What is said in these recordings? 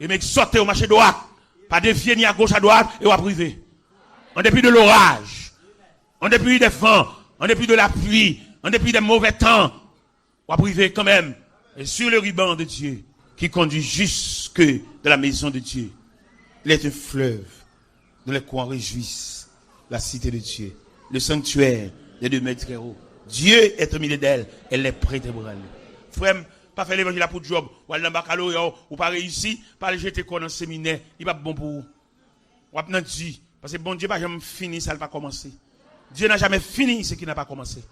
Et mec sortez au marché droit. Pas défier ni à gauche à droite et à privé. En dépit de l'orage. En dépit des vents. En dépit de la pluie. En dépit des mauvais temps. À privé quand même. Et sur le ruban de Dieu. Qui conduit jusque de la maison de Dieu. Il est un fleuve. Dont les coins réjouissent. La cité de Dieu. Le sanctuaire des 2 mètres très haut. Dieu est au milieu d'elle. Elle est prête à brûler. Frère, pas faire l'évangile pour job. Ou aller dans le baccalauréat. Ou pas réussi. Pas aller jeter quoi dans le séminaire. Il va bon pour vous. Ou pas dit. Parce que bon Dieu n'a jamais fini, ça n'a pas commencé. Dieu n'a jamais fini ce qui n'a pas commencé.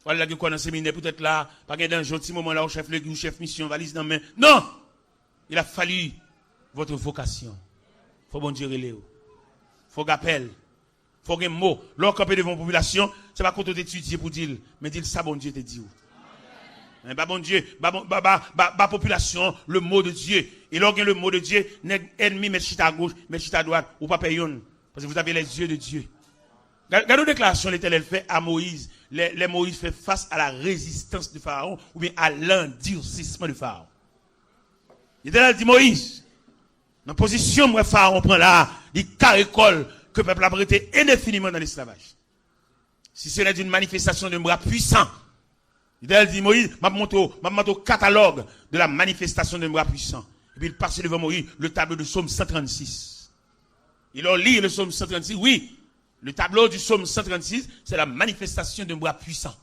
Ou aller dans le séminaire. Peut-être là. Pas dans un petit moment là. Au chef l'église, chef mission, valise dans la main. Non! Il a fallu votre vocation. Faut bon Dieu relève. Faut qu'appel. Faut qu'un mot. Lorsqu'on peut devant la population, c'est pas qu'on t'étudie pour dire, mais dire ça, bon Dieu te dit. Bah bon Dieu, bah population, le mot de Dieu. Et lorsqu'on le mot de Dieu, ennemi, mais chita à gauche, mais chita à droite, ou pas payon. Parce que vous avez les yeux de Dieu. Regardez la déclaration l'Éternel fait à Moïse. Les Moïse fait face à la résistance de Pharaon, ou bien à l'endurcissement de Pharaon. L'Éternel dit Moïse, dans la position, moi, Pharaon prend là, il caricole, que le peuple a prêté indéfiniment dans l'esclavage. Si ce n'est d'une manifestation d'un bras puissant, il dit Moïse, m'a montré au catalogue de la manifestation d'un bras puissant. Et puis il passe devant Moïse le tableau de Psaume 136. Il a lu le Psaume 136, oui. Le tableau du Psaume 136, c'est la manifestation d'un bras puissant.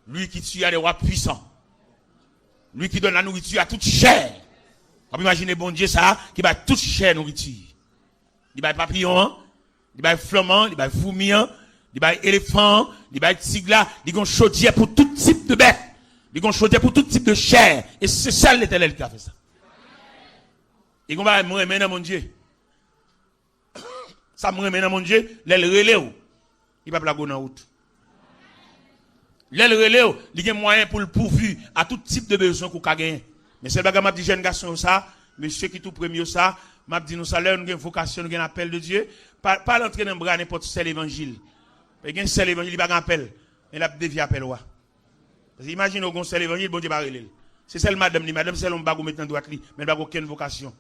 Lui qui tue à des rois puissants. Lui qui donne la nourriture à toute chair. On peut imaginer bon Dieu ça, qui va toute chair nourriture. Il va papillon, il va flamand, il va fourmillant, il va éléphant, il va tigla, il va chaudière pour tout type de bête. Il va chaudière pour tout type de chair. Et c'est ça l'Éternel qui a fait ça. Et qu'on va me remettre dans mon Dieu. Ça me remet dans mon Dieu, l'aile relève. Il va pas la go dans route. L'aile relève, il y a moyen pour le pourvu à tout type de besoin qu'on a gagné. Mais c'est le bagage m'a dit jeune garçon ça, monsieur qui tout premier ça, m'a dit nous ça là nous avons vocation, nous avons appel de Dieu, pas l'entrer dans le bras n'importe quel évangile. Il y a un seul évangile, il n'y a pas appel. Il a dévié appel roi. Parce que imagine un seul évangile, bon Dieu va relève. C'est celle madame, c'est l'homme bagou mettre dans droite li, mais pas aucune vocation.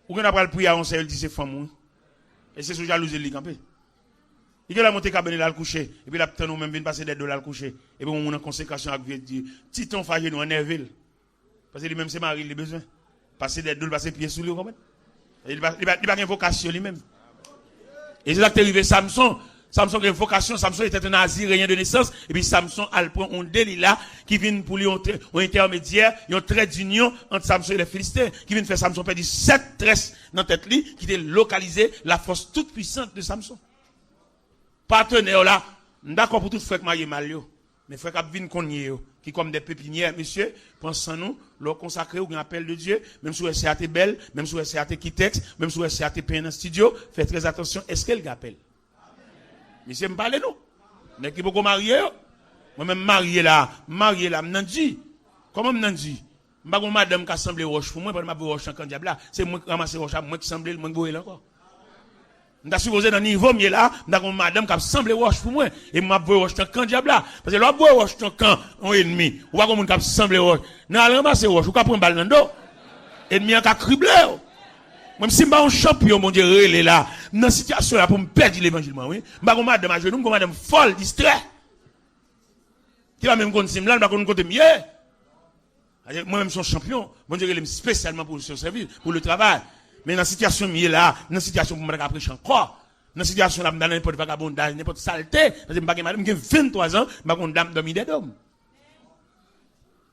Ou qu'on a pas le prier à on sait, il dit c'est femme. Et c'est sous jalousie li campé. Il a monté cabinet là le coucher et puis là nous même vinn passer des dollars le coucher et puis on a consécration avec Dieu. Titon fâché nous en nerveux. Parce que lui même c'est mari il a besoin. Passer des dollars passer pied sous lui comment? Il pas une vocation lui-même. Et c'est là que est arrivé Samson a une vocation, Samson était un Nazirien de naissance, et puis Samson a le point un Delilah qui vient pour lui un intermédiaire, il y a un trait d'union entre Samson et les Philistins, qui vient faire Samson perdre 7 tresses dans la tête li, qui était localisé la force toute puissante de Samson. Partenaire là, d'accord pour tout frère qui mal yo, mais frère qui vient konye yo, qui comme des pépinières, monsieur, pensons nous, leur consacrer au appel de Dieu, même si c'est à tes belle, même si c'est à tes qui texte, même si c'est à tes peine en studio, faites très attention, est-ce qu'elle appelle? Monsieur me parle nous. Mais qui beaucoup marié moi-même marié là, m'nan dit. Comment m'nan dit? M'pa gon madame qui semblé roche pour moi, pas m'a roche en kan diable là, c'est moi qui ramasser roche moi qui semblé moi boire là encore. M'ta supposé dans niveau mieux là, m'ta gon madame qui semblé roche pour moi et m'a boire roche en kan diable là parce que là boire roche en kan on ennemi, ou pas gon monde qui semblé roche. Nan ramasser roche, ou ka prendre balle dans dos. Ennemi a ka cribler. Même si je suis un champion, mon Dieu, relé là, dans cette situation là, pour me perdre l'évangile, oui. Je suis madame à genoux, je suis madame folle, distrait. Qui va même continuer là, je vais côté mieux. Moi-même, je suis champion. Mon Dieu, je spécialement pour le service, pour le travail. Mais dans cette situation là, dans cette situation pour me prêcher encore, dans cette situation là, dans n'importe vagabondage, n'importe saleté, parce que madame, j'ai 23 ans, je suis une dame dormi des hommes.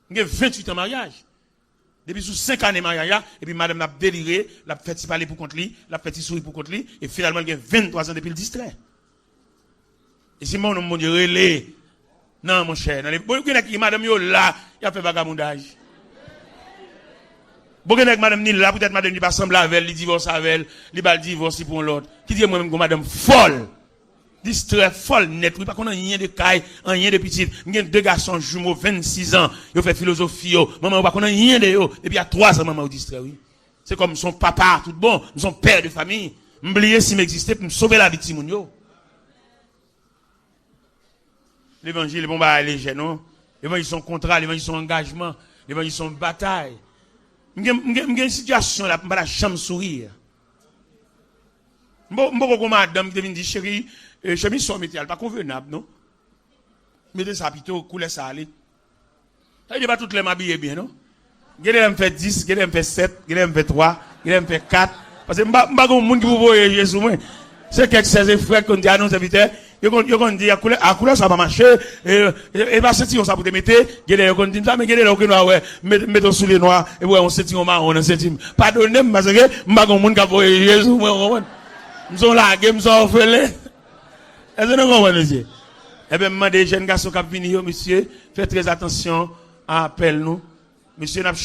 J'ai 28 ans de mariage. Depuis sous 5 années mariage, et puis madame l'a déliré, l'a fait parler pour contre lui, l'a fait sourire pour contre lui, et finalement il a 23 ans depuis le distrait. Et si mon Dieu relé, non mon cher, madame yo là, il a fait vagabondage. Bon madame ni là, peut-être madame ni pas semble avec elle, il divorce avec elle, il va le divorce pour l'autre. Qui dit moi-même que madame folle. Distrait folle net, oui, pas qu'on a rien de caille, rien de petit. Il y a 2 garçons jumeaux, 26 ans, ils ont fait philosophie, maman, pas qu'on a rien de yo. Et puis il y a 3 ans, maman, au distrait, oui. C'est comme son papa, tout bon, son père de famille. M'oublier s'il m'existait pour me sauver la vie de Simon, yo. L'évangile, bon, bah, léger, non? L'évangile, son contrat, l'évangile, son engagement, l'évangile, son bataille. une situation là, pas la chambre sourire. M'boko madame qui devine dit chérie, chemise son métier, pas convenable non. Mettez ça plutôt couler ça aller. Ça dit pas toutes les m'habiller bien non. Gade me fait 10, gade me fait 7, gade me fait 3, gade me fait 4 parce que m'pa gon monde qui vous voyer Jésus moi. C'est quelques 16 frères qu'on dit à nos invités, yo kon dit à couler ça va marcher et va sentir ça pour te mettre, gade yo kon dit ça mais gade là que noir ouais, mettons sous les noirs et ouais on sentit on marron on sentit. Pardonnez parce que m'pa gon monde qui voyer Jésus moi. Nous sommes là, nous sommes orphelins. Est-ce que nous comprenons, monsieur? Eh bien, moi, des jeunes garçons qui viennent venir, monsieur, faites très attention à appel nous. Monsieur, nous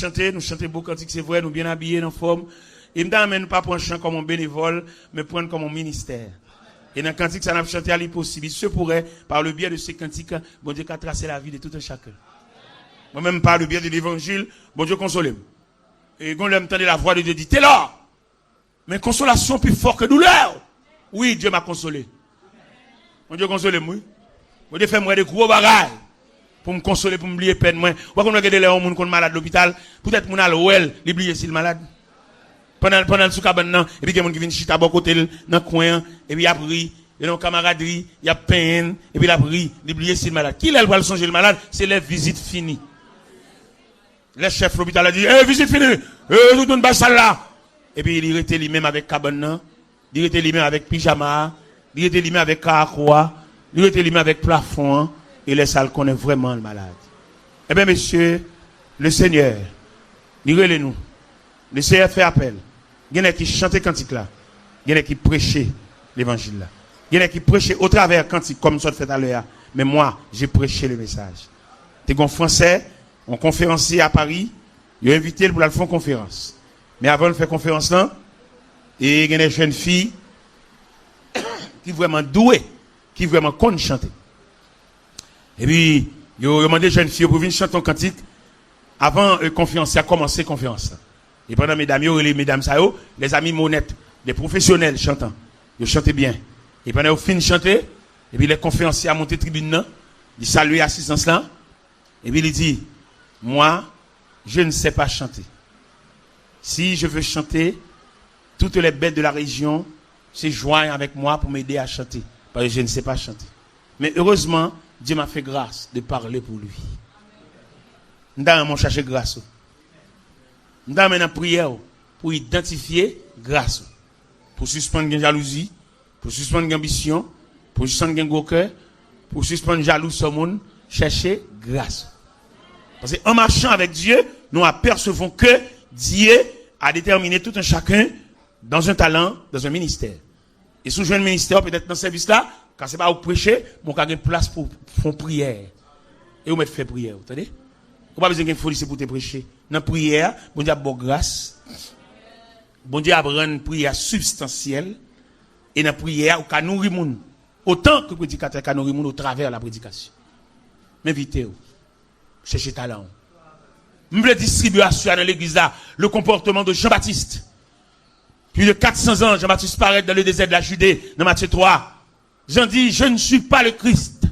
chantons beaucoup de cantiques, c'est vrai, nous bien habillés, en forme. Et nous ne pas prendre chant comme un bénévole, mais prendre comme un ministère. Et dans le cantique, ça n'a pas chanté à l'impossible. Il se pourrait, par le biais de ces cantiques, bon Dieu, qu'a tracé la vie de tout un chacun. Moi-même, par le biais de l'évangile, bon Dieu, console. Et quand l'homme entendait la voix de Dieu, dit, t'es là! Mais consolation plus fort que douleur. Oui, Dieu m'a consolé. Mon Dieu console moi. Mon Dieu fait moi des gros bagages pour me consoler, pour me oublier peine moi. Ou quand on regarde les gens qui sont malades à l'hôpital, peut-être mon al ouel, l'oublier s'il malade. Pendant le sous-cabane et puis il y a des gens qui viennent chita à côté dans le coin et puis il y a pris, il y a une camaraderie, il y a peine et puis il a pris, l'oublier s'il malade. Qui l'a le songer le malade, c'est les visites finies. Le chef de l'hôpital a dit visite finie. Tout le monde bas là. Et puis il était lui-même avec cabane, il était lui-même avec pyjama, il était lui-même avec karakoua, il était lui-même avec plafond, et les salles connaissent vraiment le malade. Eh bien, monsieur, le Seigneur, nous, le Seigneur fait appel. Il y en a qui chantent cantique là, il y en a qui prêchent l'évangile là, il y en a qui prêchent au travers cantique comme ça fait à l'heure. Mais moi, j'ai prêché le message. T'es un Français, un conférencier à Paris, il a invité pour la faire conférence. Mais avant de faire conférence là, et il y a des jeunes filles qui vraiment douées, qui vraiment connaissent chanter. Et puis, il a demandé aux jeunes filles pour venir chanter un cantique avant la conférence, a commencé la conférence. Et pendant mesdames, les mesdames, les amis monnettes, des professionnels chantants, ils chantaient bien. Et pendant qu'ils finissent de chanter, et puis les conférenciers a monté tribune là, il salue l'assistance là, et puis il dit, moi, je ne sais pas chanter. Si je veux chanter, toutes les bêtes de la région se joignent avec moi pour m'aider à chanter. Parce que je ne sais pas chanter. Mais heureusement, Dieu m'a fait grâce de parler pour lui. Nous avons cherché grâce. Nous avons une prière pour identifier grâce. Pour suspendre la jalousie, pour suspendre l'ambition, pour suspendre le gros cœur, pour suspendre jaloux sur le monde, chercher grâce. Parce qu'en marchant avec Dieu, nous apercevons que Dieu a déterminé tout un chacun dans un talent, dans un ministère. Et sous un ministère, peut-être dans ce service-là, quand c'est pas au prêcher, mon cas de place pour faire prière. Et vous mettez fait prière, vous entendez? Vous pas besoin d'une folie pour te prêcher. Dans la prière, bon Dieu a bonne grâce. Bon Dieu a une prière substantielle. Et dans la prière, on peut nourrir les gens. Autant que le prédicateur peut nourrir les gens au travers de la prédication. Mais invitez-vous. Cherchez talent. Je veux distribuer dans l'église là le comportement de Jean-Baptiste. Plus de 400 ans, Jean-Baptiste paraît dans le désert de la Judée, dans Matthieu 3. Jean dit, je ne suis pas le Christ,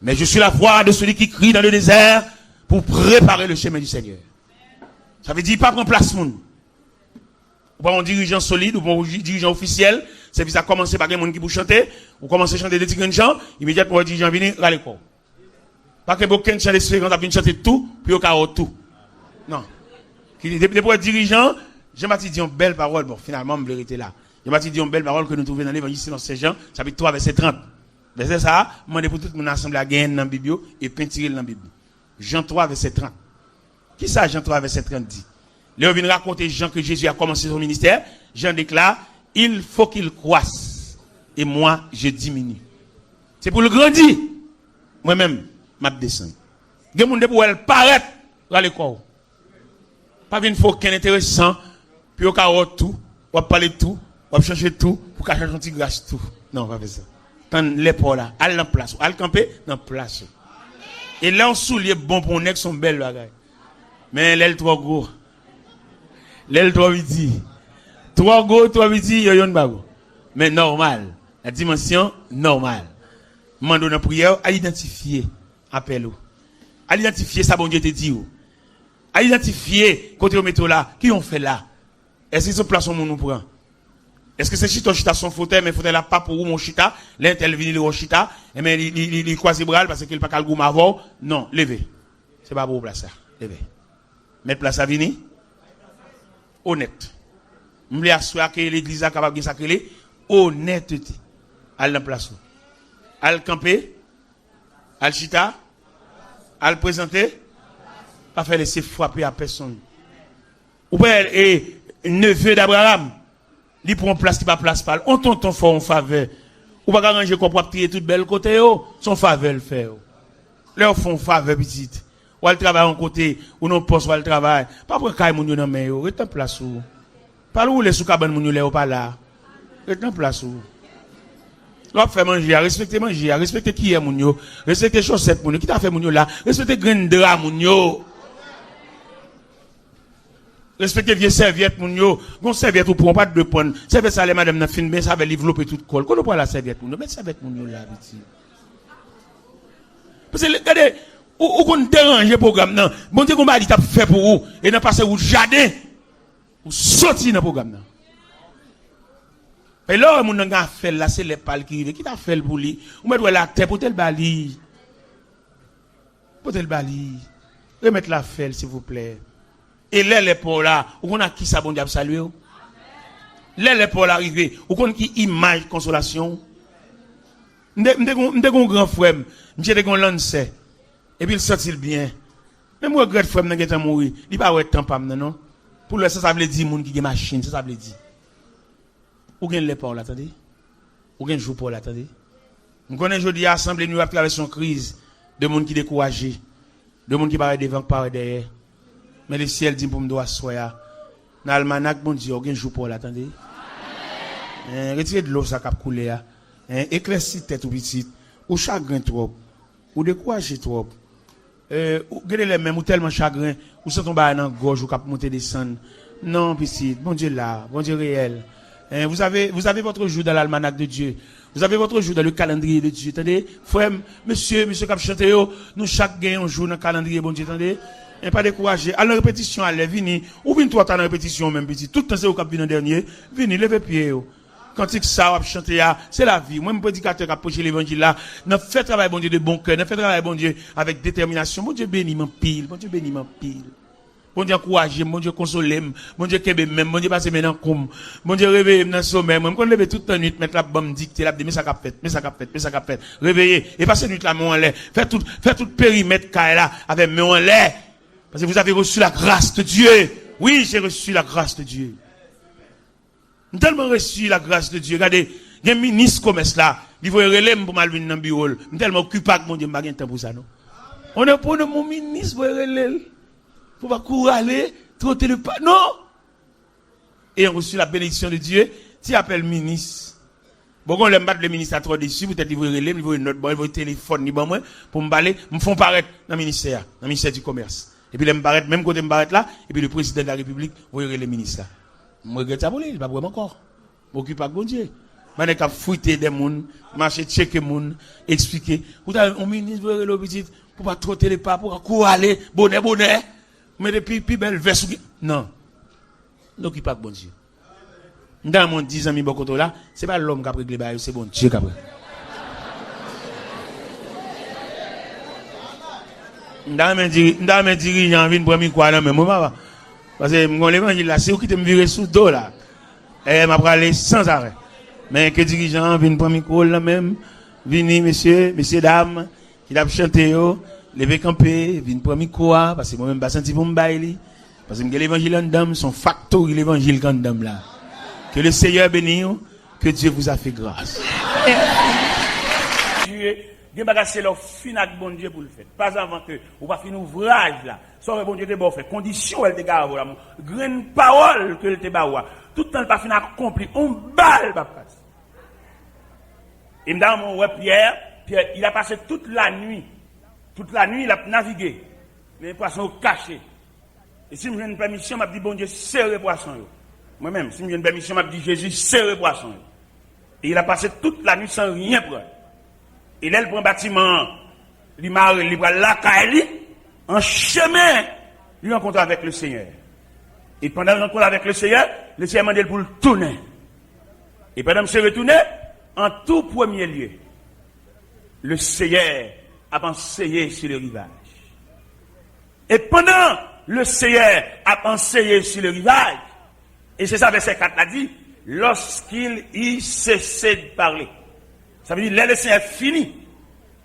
mais je suis la voix de celui qui crie dans le désert pour préparer le chemin du Seigneur. Ça veut dire, pas prendre place, moun. Ou pas un dirigeant solide, ou pas un dirigeant officiel, c'est puis ça commence par quelqu'un qui pour chanter, ou commencer à chanter des petits chants, immédiatement, le dirigeant vient, râler quoi. Pas que beaucoup de chants d'espérance a chanter tout, puis au carreau tout. Non. Depuis le dirigeant, Jean-Baptiste dit une belle parole, bon, finalement, je vais là. Jean-Baptiste dit une belle parole que nous trouvons dans l'évangile selon Saint Jean, chapitre 3, verset 30. Verset ça, demandez pour tout mon assemblée à gagner dans la Bible et peinturer dans la Bible. Jean 3, verset 30. Qui ça, Jean 3, verset 30 dit? Là, on vient raconter Jean que Jésus a commencé son ministère. Jean déclare, il faut qu'il croisse et moi, je diminue. C'est pour le grandir. Moi-même, je descends. Il y a des gens qui paraît dans l'école. Pas une fois qu'un intéressant, puis au cas où tout, on va parler de tout, on va changer tout, pour qu'à changer un petit grâce tout. Non, on va faire ça. Tant l'épaule là, à la place, à le camper, dans la place. Et là, on soulier bon pour nous, sont belles bagailles. Mais l'aile trop gros. L'aile trop midi. Trop gros, trop midi, yo yon bago. Mais normal. La dimension normale. Mando dans prière à identifier appel ou. À identifier ça bon Dieu te dit ou. à identifier côté au métro là, qui ont fait là? Est-ce que ce place on nous prend? Est-ce que c'est chita son fauteuil, mais fauteuil là pas pour mon chita, l'intel vini le chita, et mais il croise bras parce qu'il pas qu'à le goût avant? Non, levez. C'est pas pour place ça. Levez. Mettre place à vini? Honnête. M'le assoir que l'église a capable de sacrer honnêteté. Al dans place. Al camper, al chita, al présenter, pas faire laisser frapper à personne. Ou bien et neveu d'Abraham, il prend place qui pas place pas. On tonton fort en faveur. Ou pas arranger qu'on peut tirer toute belle côté son faveur le fait. Leur font faveur petite. Ou elle travaille en côté, ou non poste ou elle travaille. Pas pour caille moun yo nan men yo, rete en place ou. Pas où les sous cabane moun yo là ou pas là. Rete en place ou. L'op fait manger, respecter qui est moun yo, respecter chaussette moun yo, qui t'a fait moun yo là, respecter grain de drap moun yo. Respectez vieux serviette moun yo, gon serviette ou pour pas de prendre. Serviette ça les madame nan fin ben ça va développer toute colle. Qu'on prend la serviette moun yo, mettre serviette moun yo là petit. Parce que regardez, ou qu'on dérange programme nan, bon Dieu qu'on va dit t'a fait pour vous et n'a passer ou jardin ou sorti dans programme nan. Et là moun nan ga fait là c'est les pal qui t'a fait pour lui. Ou mettre la terre pour tel bali. Pour tel bali. Remettre la felle s'il vous plaît. Et les pour là, ou qu'on a qui ça bon diable saluer? Les pour l'arrivée, ou qu'on qui image consolation? M'de gon grand frère, m'te de gon lancé. Et puis il sortit bien. Même moi grand frère n'a pas mourir, il pas ouais temps pas non. Pour le ça veut dire moun qui gen machine, ça veut dire. Ou gen les pour là, attendez. Ou gen jour pour là, attendez. M'connaît jodi assemblée nous a traversé une crise de monde qui découragé, de monde qui paraît devant, paraît derrière. Mais le ciel dit pour me doit soya. Dans l'almanach, bon Dieu, aucun jour pour l'attendre. Retirez de l'eau, ça cap couler. Éclaircis tête ou petite. Ou chagrin trop. Ou découragé trop. Ou gardez les mêmes, ou tellement chagrin. Ou sent tomber dans la gorge, ou cap monter descendre. Non, petite. Bon Dieu là. Bon Dieu réel. Vous avez votre jour dans l'almanach de Dieu. Vous avez votre jour dans le calendrier de Dieu. Attendez? Frère, monsieur cap chanter, nous chaque gagne un jour dans le calendrier, bon Dieu, attendez? Et pas décourager. À la répétition, allez, venez. Ou venez toi, à la répétition, même petit. Tout le temps, c'est au cap venu dernier. Venez, levez pied. Quand il ça, on chanter, c'est la vie. Moi, mon prédicateur qui a prêché l'évangile là, n'a fait travail, bon Dieu, de bon cœur, n'a fait travail, bon Dieu, avec détermination. Bon Dieu, bénis mon pile. Bon Dieu, bénis mon pile. Bon Dieu, encouragez, bon Dieu, consolez, bon Dieu, kebe même, bon Dieu, passez maintenant comme. Bon Dieu, réveillez dans le sommeil. Moi, quand lever toute la nuit, mettre la bombe dictée, la mais ça cap fait, mais ça cap fait, mais ça cap fait. Réveillez. Et passez nuit là, mais en l'air. Faites tout périmètre, là, avec mais en l'air. Parce que vous avez reçu la grâce de Dieu. Oui, j'ai reçu la grâce de Dieu. J'ai tellement reçu la grâce de Dieu. Regardez, il y a un ministre commerce là. Il faut relève pour mal venir dans le bureau. Je suis tellement occupé que mon Dieu m'a pas temps pour ça, non? On est pour mon ministre pour relève. Pour pas courir aller, trotter le pas. Non! Et on a reçu la bénédiction de Dieu. Tu appelles ministre. Bon, on l'aime battre le ministre à trop dessus. Peut-être il va relève, il va une note, il va téléphone, il va moi, pour me baler, me font paraître dans le ministère du commerce. Et puis, même côté me là, et puis le président de la République, vous verrez les ministres là. Je regrette ça pour lui, il va vraiment encore. M'occupe pas de bon Dieu. Je vais fouiller des gens, marcher, checker des gens, expliquer. Vous avez un ministre, vous verrez le petit, pour pas trotter les pas, pour courir aller, bonnet. Mais depuis, plus belle veste. Non. N'occupe pas de bon Dieu. Dans mon 10 ans, Bokoto là, c'est pas l'homme qui a pris les bails, c'est bon Dieu qui a pris. Dans mes dirigeants, viennent prendre quoi là, mais moi, parce que mon évangile là, c'est où qui te me virer sous dos là. Et m'a parlé sans arrêt. Mais que dirigeants viennent prendre quoi là même, venez messieurs, dames, qui a chanté yo, lever camper, viennent prendre quoi, parce que moi-même, pas senti pour me bailler. Parce que l'évangile en dame, son facteur, l'évangile en dame là. Que le Seigneur bénisse, que Dieu vous a fait grâce. Dieu va c'est leur fin avec bon Dieu pour le faire. Pas avant que vous va finir ouvrage là. Soit bon Dieu te bon fait condition elle te garde là. Grande parole que elle te bawa. Tout le temps pas fin accompli. On balle pas passe. Et dans mon Pierre, il a passé toute la nuit. Toute la nuit il a navigué. Les poissons cachés. Et si je j'ai une permission, m'a dit bon Dieu serre poisson yo. Moi-même, si j'ai une permission, m'a dit Jésus serre poisson yo. Et il a passé toute la nuit sans rien prendre. Et là, il prend un bâtiment, il prend la caille, en chemin, il rencontre avec le Seigneur. Et pendant la rencontre avec le Seigneur m'a dit pour le tourner. Et pendant que je suis retourné, en tout premier lieu, le Seigneur a enseigné sur le rivage. Et pendant le Seigneur a enseigné sur le rivage, et c'est ça verset 4 a dit, lorsqu'il y cessait de parler. Ça veut dire, le Seigneur fini.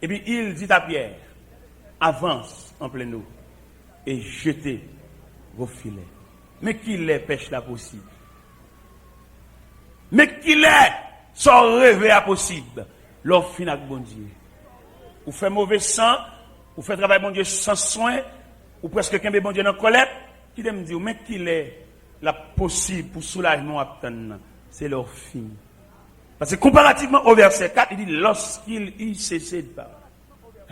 Et puis il dit à Pierre, avance en pleine eau et jetez vos filets. Mais qu'il est pêche là possible. Mais qu'il est sans rêver à possible. L'offre fin avec bon Dieu. Ou fait mauvais sang, ou fait travail bon Dieu sans soin, ou presque quelqu'un bon Dieu dans colère, qui me dit, mais qu'il est la possible pour soulagement à obtenir. C'est leur fin. Parce que comparativement au verset 4, il dit, lorsqu'il y cessait de parler.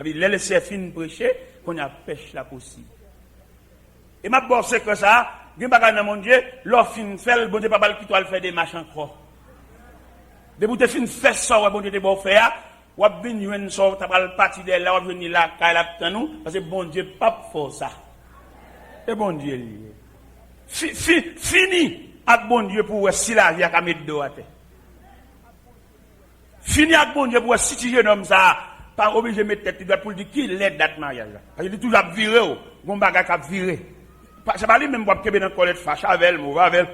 Il a laissé fin prêcher, qu'on a pêche là possible. Et ma bosse c'est que ça, il n'y a pas de mon Dieu, l'offre fin fait, le bon Dieu pas qui doit faire des marches encore. De vous fin fait ça, bon Dieu te bon faire, ou venir une sorte, tu vas partir de là, ou venir là, quand il a nous, parce que bon Dieu pas pour ça. Et bon Dieu lié. Fini avec bon Dieu pour si la vie a mettre de terre. Fini avec bon Dieu pour si tu jeune homme ça, pas obligé de mettre tête pour dire qui l'aide date mariage là. Parce que toujours viré, bon bagage a viré. Ça va lui même pour que dans colère fâche avec mauvais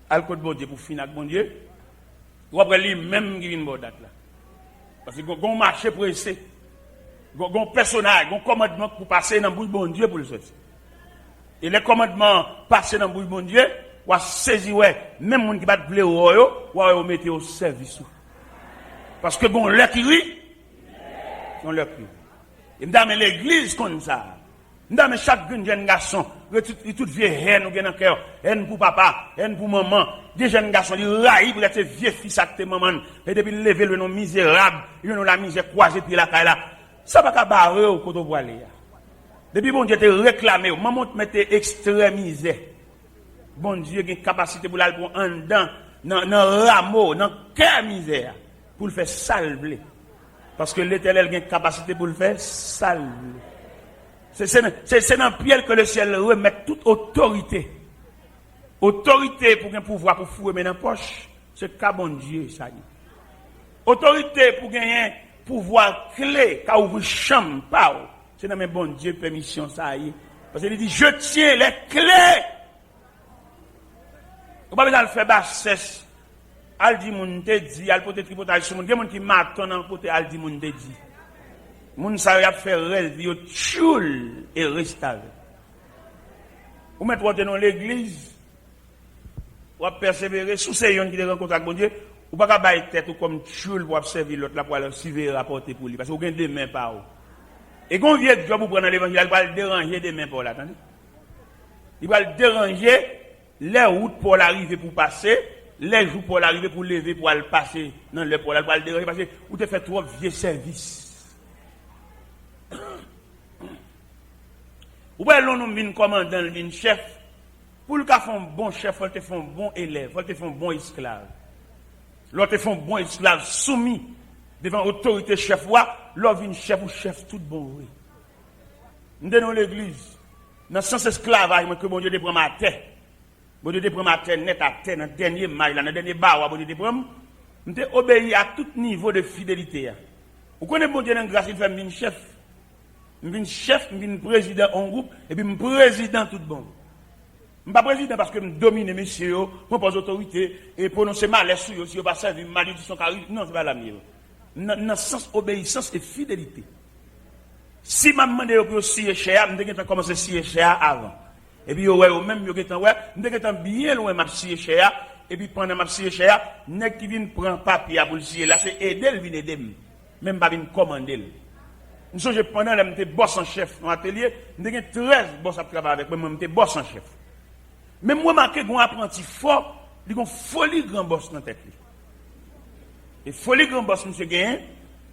al côté bon Dieu pour finir avec bon Dieu. Ou après lui même qui vient bon date là. Parce que gon marché pressé. Gon personnage, gon commandement pour passer dans bouche bon Dieu pour le sortir. Et les commandements passés dans bouche bon Dieu, ou a saisi ouais, même monde qui va te vouloir ou a mettre au service. Parce que bon leur qui rit, on leur crie. Et m'dame l'église comme ça. M'dame chaque jeune garçon, toute vieille haine ou bien dans cœur, haine pour papa, haine pour maman, des jeunes garçons, ils raillent pour être vieux fils à tes mamans, et depuis lever le nom misérable, ils ont la misère croisée puis la caille là. Ça va pas barrer au côté voilé. Depuis bon Dieu te réclamé, maman te mette extrémisé. Bon Dieu a une capacité pour l'aller en dedans, dans rameau, dans cœur misère, pour le faire salver. Parce que l'Éternel a une capacité pour le faire salver. C'est dans Pierre que le ciel remet toute autorité. Autorité pour un pouvoir pour fouiller dans la poche, c'est qu'à bon Dieu, ça dit. Autorité pour gagner pouvoir clé, qu'à ouvrir chambre, c'est dans mes bon Dieu permission, ça y est. Parce qu'il dit, je tiens les clés. On va pas le faire bassesse. Al di moun te dit, al pote tripotage sur moun. Il y a moun qui m'attend en pote al di moun te dit. Moun sa y a fait rêve, yo tchoul et restauré. Ou mettre dans l'église, ou à persévérer, sous ces yon qui te rencontre avec bon Dieu, ou pas qu'à bailler tête ou comme tchoul pour observer l'autre là pour aller suivre rapporter pour lui. Parce que vous avez des mains par où. Et quand vient job pour prendre l'évangile, il va le déranger des mains pour là, attendez. Il va le déranger les routes pour l'arriver pour passer, les jours pour l'arriver pour lever pour aller passer dans le pour aller déranger parce que vous te fait trop vieux service. Ou bien l'on vient commandant, vient chef. Pour le cas faire un bon chef, il te fait un bon élève, il te fait un bon esclave. L'autre te fait un bon esclave soumis devant l'autorité chef, l'autre vient chef ou chef tout bon. Oui. Nous sommes dans l'église, dans le sens esclavage, que bon Dieu te prend ma tête. Bon Dieu te prend ma tête net à terre, dans le dernier mail, dans le dernier bar, bon Dieu te prend. Nous te obéi à tout niveau de fidélité. Vous connaissez bon Dieu dans la grâce, il fait un chef. Je suis chef, je suis président en groupe, et puis je suis président tout bon. Je ne suis pas président parce que je domine mes messieurs, je pose autorité, et prononcer mal sur eux, si je ne pas servir malédiction, non, ce n'est pas la mienne. Dans le sens obéissance et fidélité. Si je me demande pour scier cher, je vais commencer à scier cher avant. Et puis, même, je vais bien loin de scier cher, et puis pendant que je scier cher, je vais prendre papier pour le scier. Là, c'est aider, il vient aider. Même pas commander. Nous sommes pendant que j'étais boss en chef dans l'atelier, j'ai 13 boss à travailler avec moi, j'étais boss en chef. Mais moi, je suis un apprenti fort, il y a une folie grand boss dans la tête. Et folie grand boss, monsieur Gain,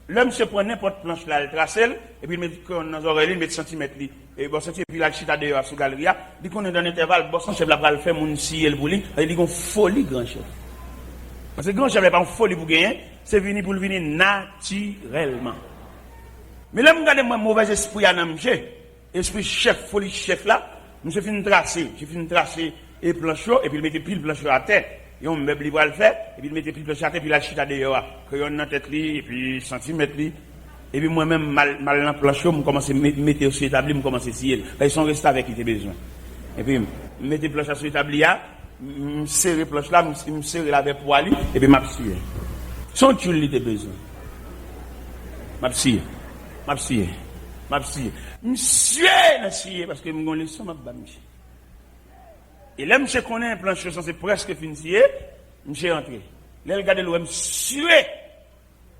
l'homme se prend n'importe planche là, il trace, et puis il met dans les oreilles, il met centimètres, et boss, et puis il a le chita dehors sous la galerie, il dit qu'on est dans l'intervalle, boss en chef là, va le faire, mon si elle bouli, il dit qu'on folie grand chef. Parce que grand chef n'est pas une folie pour gagner, c'est venu pour le venir naturellement. Mais là, je regarde mon mauvais esprit à m'amener, esprit chef, folie chef là, Monsieur fin tracer, j'ai fini tracer et planche et puis il mettait pile planche à terre. Et on meuble va le faire et puis il mettait pile planche à terre puis la chita dehors, crayon dans tête li et puis centimètre li. Et puis moi-même mal dans planche, me commencer mettre sur établi, me commencer scier. Ils sont restés avec qui était besoin. Et puis mettre planche sur établi là, me serrer planche là, me serrer la avec poil et puis m'a scier. Son tuile li était besoin. M'a scier. Monsieur, parce que mon leçon m'a monsieur. Et là, monsieur connaît un planche, c'est presque fini, monsieur rentré. Là, regardez le monsieur,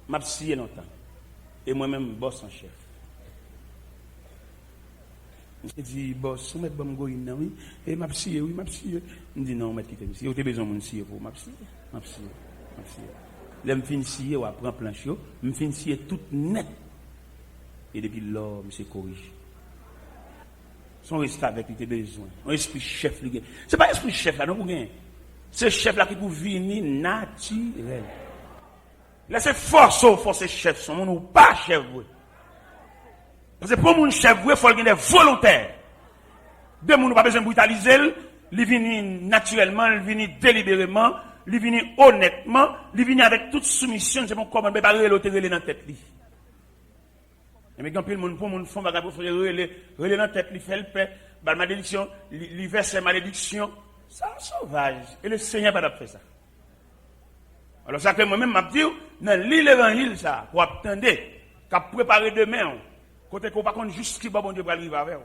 m'a scié longtemps. Et moi-même, boss en chef. Je dis, boss, on met bon goïne, oui, et m'a scié, oui, m'a scié. Je dis, non, on m'a quitté, monsieur, vous avez besoin de mon scié pour m'a scié. Là, je finis scié, ou après planche, je finis scié tout net. Et depuis là, monsieur corrige. Son resté avec lui, besoin. Un esprit chef, c'est pas esprit chef là, non, pour gagner. C'est chef là qui peut venir naturel. Là, c'est force chef, son monde ou pas chef. Parce que pour mon chef, il faut qu'il ait volontaire. De mon pas besoin de brutaliser, il vient naturellement, il vient délibérément, il vient honnêtement, il vient avec toute soumission, c'est mon comment ne pas reloter dans la tête. Mais quand le monde pour mon fond va relé dans la tête, il fait le paix, la malédiction, il verse la malédiction. Ça sauvage. Et le Seigneur va pas faire ça. Alors ça que moi-même m'a dit dans l'évangile ça pour attendre qu'a préparer demain côté qu'on pas contre juste qui bon Dieu va arriver avec.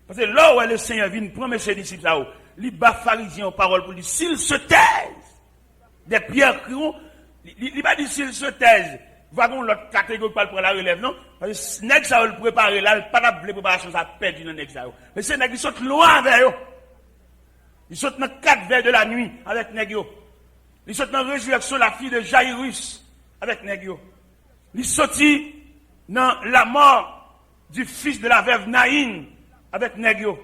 Parce que là où le Seigneur vient prendre ses disciples là, il bat pharisiens en parole pour dire s'ils se taisent des pierres crient, il va dire s'ils se taisent. Wagon l'autre catégorie pour la relève non parce que nèg ça le préparer là pas la préparation ça perdu dans nèg ça mais c'est nèg qui saute loin avec eux il saute dans 4 vers de la nuit avec nèg yo il saute dans résurrection la fille de Jairus avec nèg yo il sorti dans la mort du fils de la veuve Naïn avec nèg yo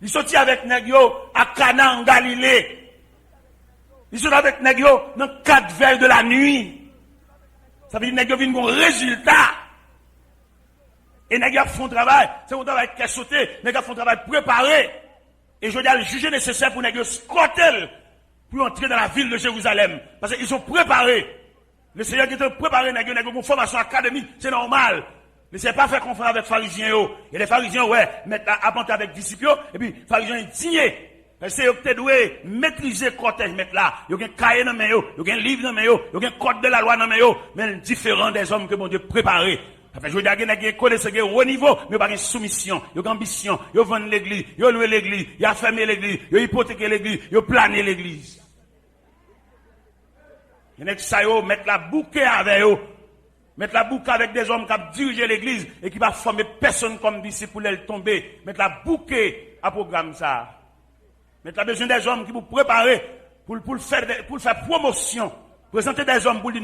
il sorti avec nèg yo à Cana en Galilée il saute avec nèg yo dans 4 vers de la nuit. Ça veut dire que nous avons un résultat. Et nous avons un travail. C'est un travail qui est sauté. Nous avons un travail préparé. Et je dois le juger nécessaire pour nous squatter pour entrer dans la ville de Jérusalem. Parce qu'ils sont préparés. Le Seigneur qui est préparé, nous avons une formation académique. C'est normal. Mais c'est pas faire conférence avec les pharisiens. Et les pharisiens, ouais, mettent apporter avec les disciples. Et puis, les pharisiens, ils signent. C'est eux qui doivent maîtriser le cortège, mettre là. Il y a un cahier dans mes yeux, il y a un livre dans mes yeux, il y a un code de la loi dans mes yeux, mais différent des hommes que mon Dieu préparé. Ça fait, je veux dire, il y a un connaissance au niveau, mais pas une soumission, il y a une ambition, il y a vendre l'église, il y a loué l'église, il y a fermé l'église, il y a hypothéqué l'église, il y a plané l'église. Il y a ça, mettre la bouquet avec eux. Mettre la bouquet avec des hommes qui ont dirigé l'église et qui va former personne comme disciple pour les tomber. Mettre la bouquet à programme ça. Mais tu as besoin des hommes qui vous préparer pour faire promotion. Présenter des hommes pour dire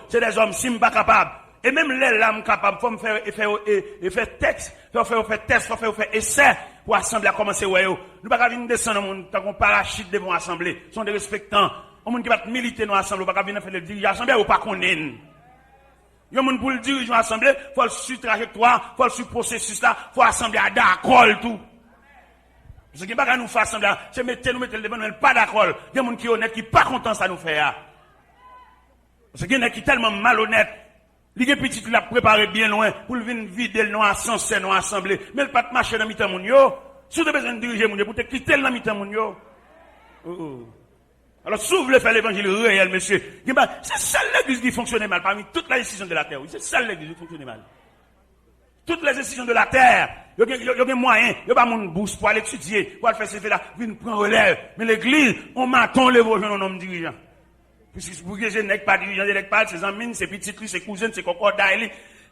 c'est des hommes si pas capables. Et même les lames capables, faut me faire texte, faut faire test, faut faire essai pour assembler à commencer ouais. Nous pas venir descendre monde tant qu'on parachute devant assemblée, sont des respectants. On monde qui va militer dans l'assemblée, pas venir faire le dirigeant assemblée ou pas connaître. Yo monde pour le dirigeant assemblée, faut le suivre trajectoire, faut le suivre processus là, faut assembler à d'accord tout. Ce qui n'est pas nous faire assembler, c'est mettre le devant, nous pas d'accord. Il y a des gens qui sont honnêtes, qui sont pas contents ça nous fait. Parce qu'il y a des gens qui sont tellement malhonnêtes. Les petits qui l'ont préparé bien loin pour venir vider le nom à sens, non assemblée. Mais le pas de marcher dans le mi-temps, si vous avez besoin de diriger, pour te quitter dans le mi-temps, alors, si vous voulez faire l'évangile réel, monsieur, c'est ça l'église qui fonctionne mal parmi toutes les décisions de la terre. C'est ça l'église qui fonctionne mal. Toutes les décisions de la terre, il y a des moyens, il n'y a pas mon bourse pour aller étudier, pour aller faire ce fait-là, pour prendre relève. Mais l'église, on m'attend les vos jeunes hommes dirigeants. Puisque pour que je n'ai pas dirigeant, je n'ai pas ses amis, ses petites, ses cousines, ses cocodas,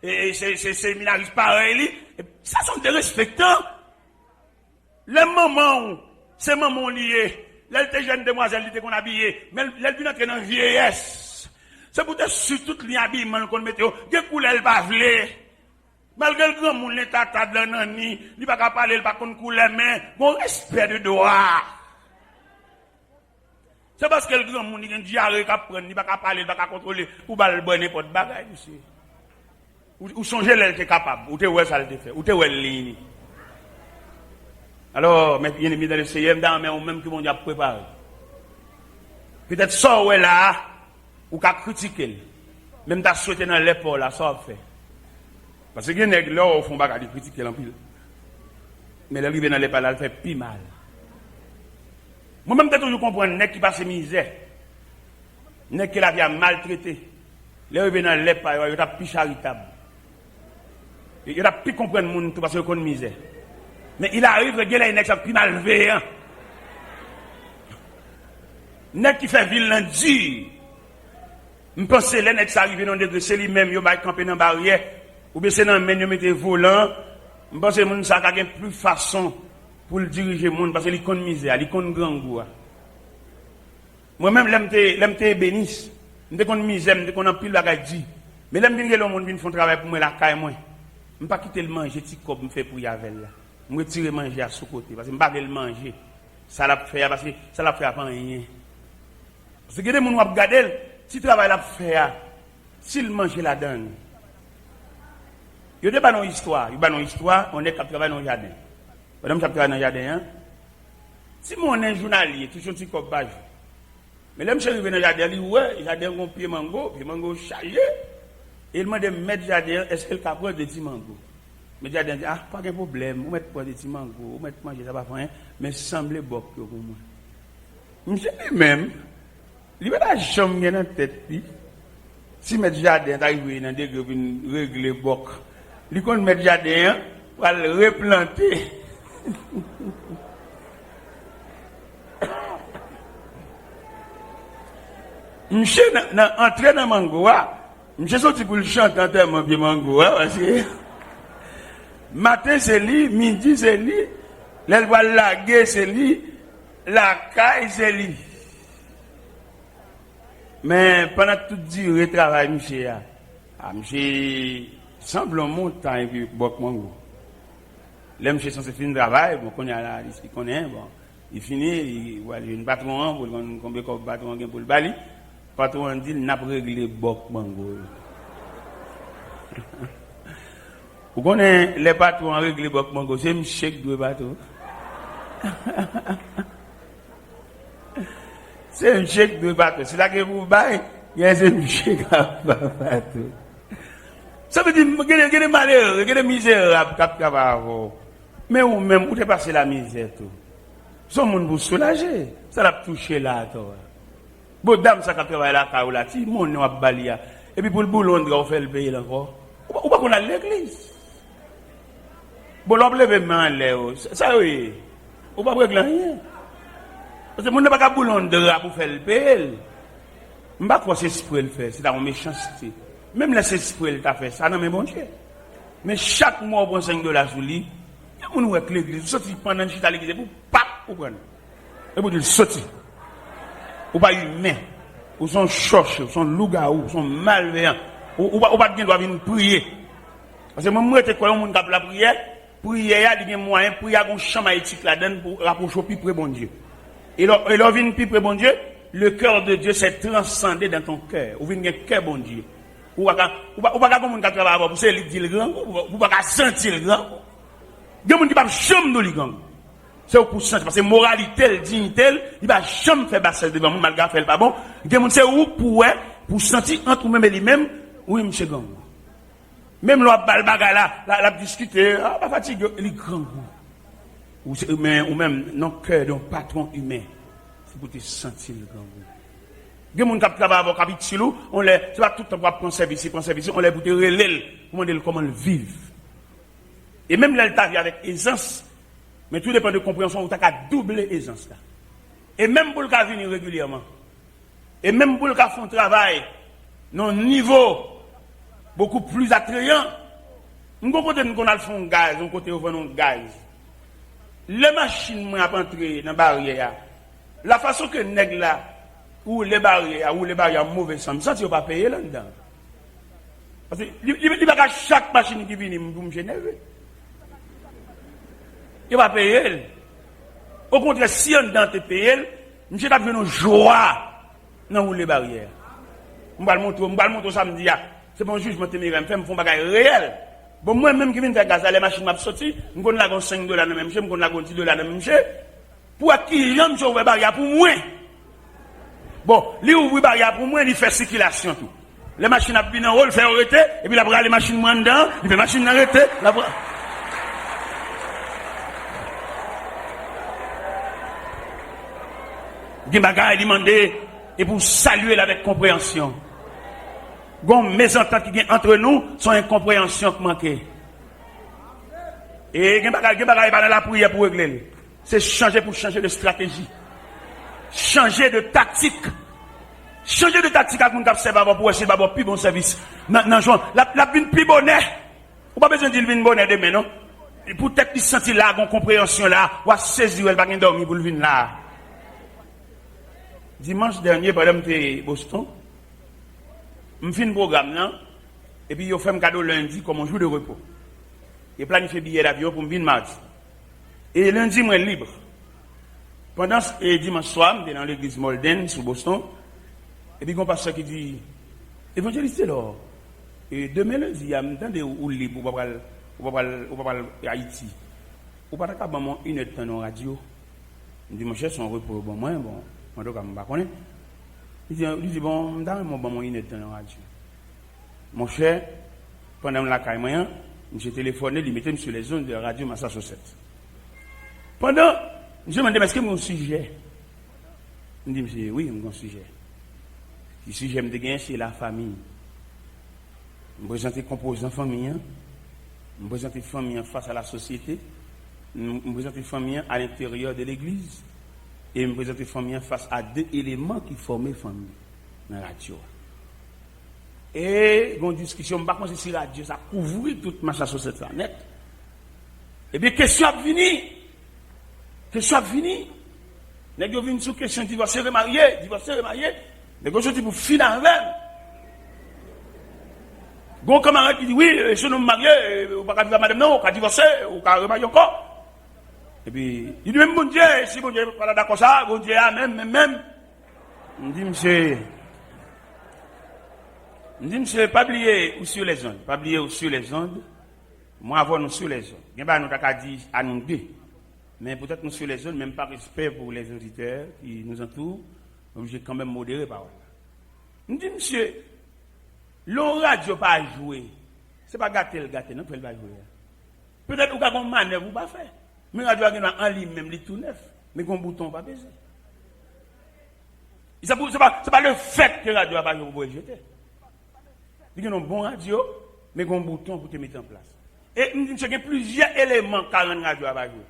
et ses séminaristes pareils. Ça sont des respectants. Les mamans, ces mamans liées, les jeunes demoiselles qu'on a habillées, mais elles viennent entrer dans la vieillesse. C'est pour te sur toutes les habillements qu'on mette, des couleurs pas vlées. Malgré le grand monde, l'état de la nani, il ne va pas parler, il ne va pas couleur, mais bon respect de droit. C'est parce que le grand monde, il a un diarrhée qui prend, il ne va pas parler, il ne va pas contrôler, pour ne pas le n'importe bagaille, monsieur. Ou changer l'aile qui est capable, ou te ouais ça le fait, ou te ouais ligne. Alors, mais bien aimé dans le CM, dans mais même que mon Dieu a préparé. Peut-être ça, ouais là, ou qu'à critiquer. Même t'as souhaité dans l'épaule là, ça a fait. Parce que les nègres là, au fond, pas critiquer en pile. Mais l'arrivée dans l'épaule là, elle fait plus mal. Moi-même, t'as toujours compris, nègre qui passe misère. Nègre qui la vie a maltraité. L'arrivée dans l'épaule, il est plus charitable. Il a plus comprendre le monde parce qu'il connaît misère. Mais il arrive, il y a un nègre qui malveillant. Nègre qui fait ville dans dur. Je pense que les nègres qui arrivent dans le degré, c'est lui-même, il va camper dans la barrière. Ou bien c'est dans le même, il met volant. Je pense que les gens ont plus façon pour le diriger le monde parce qu'il connaît misère, il connaît grand goût. Moi-même, j'aime bénis. Je connais misère, je connais pile de dit. Mais j'aime bien que le monde vienne faire travail pour moi, la caille moi. Je ne vais pas quitter le manger, petit cop, je fais pour y aller là. Je retire manger à sous côté parce que je ne vais pas le manger. Ça l'a fait parce que ça l'a fait pas rien. Parce que les gens qui regardent, si le travail l'a fait, s'il mange la donne. Il y a une histoire, on est capable de travailler dans le jardin. Madame, je travaille dans le jardin. Si mon est journalier, toujours un petit cop bas. Mais là, je suis arrivé dans le jardin, il dit, ouais, le jardin a un pied mango chargé. Et il m'a dit, mettre jardin, est-ce qu'elle capable de petits mango? Mais le jardin dit, ah, pas de problème, vous mettez pas de petits mango, vous mettez manger, ça va faire, mais semblez bon pour moi. Je me suis dit, même, il va la chambre dans la tête, si mettre jardin, arrive dans des groupes, régler boc, il compte mettre jardin, pour le replanter. Monsieur, entré dans mango, monsieur sorti pour le chanter en termes de mango, parce que matin c'est lui, midi c'est lui, l'aile va laguer c'est lui, la caille c'est lui. Mais pendant toute durée de travail, monsieur, monsieur semble un montant et puis bok mango. Là, monsieur censé finir le travail, bon, qu'on a là, il connaît, bon, il finit, il voit une patron, pour combien de patron pour le bali. Patron dit, il n'a pas réglé bok mango. Vous connaissez les patrons ont réglé bok mango, c'est un chèque de bateau. C'est un chèque de bateau. C'est là que vous baillez, il y a un chèque de bateau. Ça veut dire qu'il y a des malheurs, il y a des misérables qui ont. Mais vous même, vous dépassez la misère. Son monde vous soulager. Ça l'a touché là. Bon, dame, ça qui travaille là, là, si mon nom a balia. Et puis pour le boulot, on fait le pays encore. Ou pas qu'on a l'église. Bon, l'on lève main là. Ça oui. Ou pas régler rien. Parce que mon n'a pas qu'à boulot de pour faire le pays. Je ne sais pas quoi c'est ce qu'il fait. C'est dans la méchanceté. Même là, c'est ce qu'il t'a fait. Ça n'a même bon Dieu. Mais chaque mois, on prend $5 sur lui. Il y a un l'église. Vous sortez pendant une chita à l'église. Vous pap, vous prenez. Et vous dites, sortez. Ou pas humain, ou sont choches, ou sont loups-garous, ou sont malveillants, ou pas de doit venir prier. Parce que moi, je crois que mon la prière, il y a des moyens, prier à un champ éthique là-dedans pour rapprocher plus près bon Dieu. Et là, vient plus près bon Dieu, le cœur de Dieu s'est transcendé dans ton cœur. Ou vient un cœur bon Dieu. Ou pas comme on travaille pour se dire le grand, ou pas sentir le grand. Il y a des gens qui ne peuvent jamais le grand. C'est pour ça, parce que moralité, dignité, il va jamais faire basse devant moi, malgré faire pas bon. Il y a des gens c'est où pour sentir entre nous-mêmes et lui-même, oui, monsieur Gang. Même le balbaga là, la discuter, pas fatigué, il est grand. Ou même, non cœur d'un patron humain, c'est pour te sentir le grand. Il y a des gens qui travaillent avec capitule, on les, c'est pas tout le temps pour prendre service, on les pour te relayer, comment le vivre. Et même là, il t'a vu avec aisance. Mais tout dépend de compréhension, où tu as doubler aisance là. Et même pour le cas venir régulièrement. Et même pour le cas faire un travail, non niveau beaucoup plus attrayant. Nous comprenons qu'on a le gaz, on côté on un gaz. Les machines m'ont entré dans la barrière. La façon que nèg là, ou les barrières mauvais sens, ça tu pas payer là-dedans. Parce que il va chaque machine qui vient pour me générer. Il va payer. Au contraire, si on dans te payer, monsieur t'a une joie dans les barrières. On va le montrer samedi. C'est bon jugement téméraire, me fait un bagage réel. Bon, moi-même qui viens faire gaz, les machines m'a sorti, je connais la $5 dans même chez, je connais la $10 dans même chez. Pour qui j'aime ouvrir barrière pour moi. Bon, lui ouvrir barrière pour moi, il fait circulation tout. Les machines a bien en haut, il fait arrêter, et puis la bras les machines moins dedans, il fait machine arrêter, la bras. Des bagages demandé et pour saluer avec compréhension. Gon mésentente qui vient entre nous sont incompréhension qui manque. Et des bagages pas dans la prière pour régler. C'est changer pour changer de stratégie. Changer de tactique. Changer de tactique à qu'on observe pour essayer d'avoir plus bon service. Non, la vine plus bonnet. Ou pas besoin de dire vine bonnet demain non. Pour peut-être qu'il sentir là, gon compréhension là, ou à saisir elle pas gain dormir pour le vine là. Dimanche dernier, pendant que j'étais à Boston, je fais un programme là, et puis je fais un cadeau lundi comme un jour de repos. Je planifie billet d'avion pour me venir mardi. Et lundi, je suis libre. Pendant dimanche soir, je suis dans l'église Molden, sur Boston, et puis il y a un pasteur qui dit, évangéliste là, et demain lundi, il y a un temps où libre, ou pas à Haïti. Ou pas à une heure de temps dans la radio. Je dis, mon cher, son repos, bon, moi, bon. Il dit, bon, dans mon inette dans la radio. Mon cher, pendant la caille, j'ai téléphoné, il mettait sur les zones de radio Massachusetts. Pendant, je me demandais, est-ce que mon sujet? Il me dit, oui, mon sujet. Le sujet me dégaine, c'est la famille. Je me présente les composants famille, je me présente les familles face à la société, je me présente les familles à l'intérieur de l'église. Et me présenter famille face à deux éléments qui formaient famille dans la radio. Et une discussion, je ne sais pas si la radio ça couvre toute machin sur cette planète. Et bien, question a fini. Question a fini. Les gens viennent sur question divorcé, remarié. Les gens sont pour finir avec. Gon camarade qui dit oui, je ne me marie, ou pas vivre madame non, ou pas divorcer, ou pas remarier encore. Et puis, il dit même bon Dieu, si bon Dieu pas d'accord ça, bon Dieu, même. On dit monsieur, pas oublier ou sur les ondes, pas oublier ou sur les ondes. Moi avant nous sur les ondes. Bien bah nous t'a dit à nous deux. Mais peut-être nous sur les ondes, même par respect pour les auditeurs qui nous entourent, obligé quand même modérer parole. On dit monsieur, l'on radio pas jouer. C'est pas gâter, non, elle va jouer. Peut-être ou qu'on manœuvre ou pas faire. Mais la radio en ligne même, il est tout neuf. Mais qu'on bouton pas baiser. C'est pas le fait que la radio a pas joué pour jeter. Il y a un bon radio, mais qu'on bouton pour te mettre en place. Et il y a plusieurs éléments quand la radio a pas joué.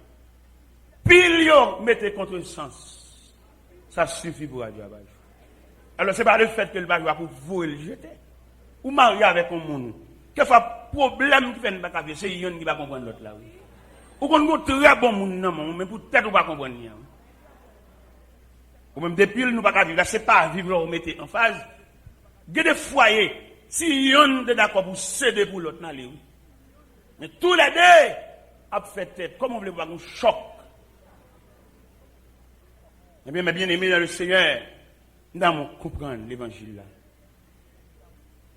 Pile mettez contre sens. Ça suffit pour la radio a pas joué. Alors c'est pas le fait que le radio a pour vous le jeter. Ou marier avec un monde. Quelquefois, problème qui fait une bataille, c'est yon qui va comprendre l'autre là. Ou qu'on a très bon monde, mais peut-être on va comprendre. Ou même depuis nous pas vivre, c'est pas vivre ou mettre en phase. Il y a des foyers, si yon est d'accord pour céder pour l'autre, mais tous les deux, a fait tête, comme on veut voir un choc. Eh bien, mes bien-aimés dans le Seigneur, nous devons comprendre l'évangile là.